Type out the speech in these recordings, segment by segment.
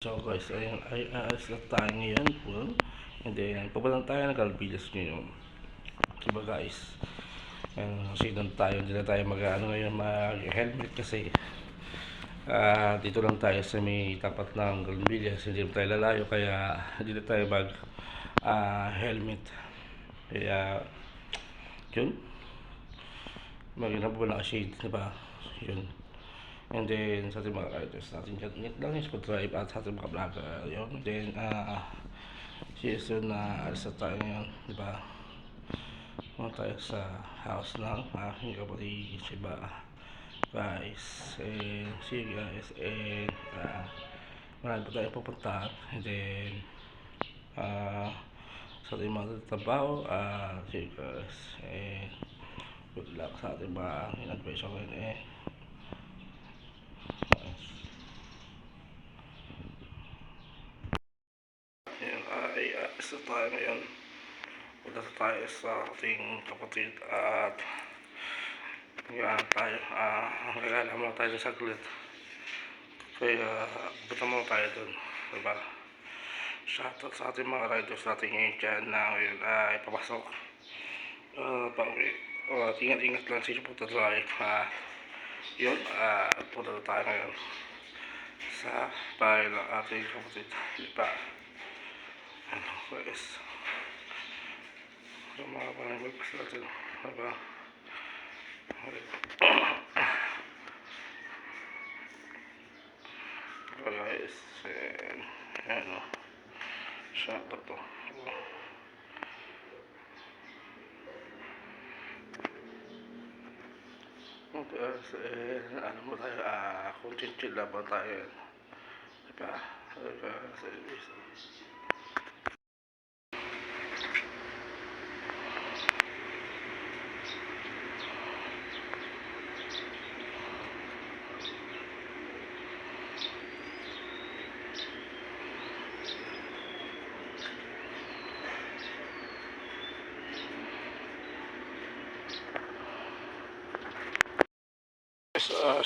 So guys, ayun, ay aas na tayo ngayon po. And then, papalang tayo ng Calvillas ngayon. Diba guys? Kasi doon tayo, hindi na tayo ngayon, mag-helmet kasi dito lang tayo sa may tapat ng Calvillas. Hindi na tayo lalayo, kaya hindi na tayo helmet. Kaya, yun. Maganda po naka-shade, diba? Yun. And then sa ating mga writers natin dyan, net lang yung drive at sa ating mga vlogger yun. Then season na alis na tayo ngayon, diba? Muna tayo sa house ng aking kapatid, diba guys? And see you guys. And marami pa tayo pupuntahan. And then sa ating mga trabaho, see you guys. And good luck sa ating mga in-advise ngayon. Isa tayo ngayon. Punta tayo sa ating kapatid at yan tayo. Magkakala muna tayo sa saglit. Kaya punta muna tayo dun. Diba? Shoutout sa ating mga riders natin ngayon dyan na ngayon ay papasok. Pauwi. Ingat-ingat lang sa inyo pagdadrive. Yun. Punta tayo ngayon sa bahay ng ating kapatid. Diba? Ano guys, yung mga panagpagpas natin, diba? Guys, ano, siya ito to. Guys, ano mo tayo, kung chill laban tayo, diba?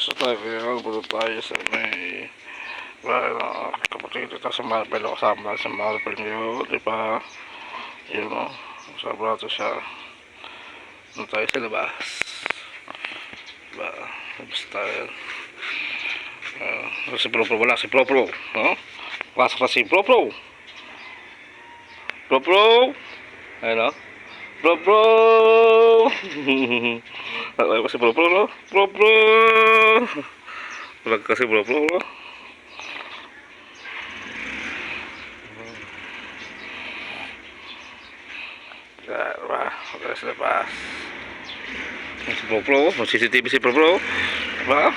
Sa tayo kaya punta tayo sa may bahay ng kapatid ito sa Marvel. Kasama sa Marvel nyo, diba? Yun o, kasama natin siya. Punta tayo sa labas, diba? Labas tayo. Si Pro wala, si Pro no? Pasok na si Pro ayun o, Pro Nakakaya kasi Pro no? Vlog kasi Pro no? Diba? Magkala sa labas. Si Pro, CCTV si Pro, diba?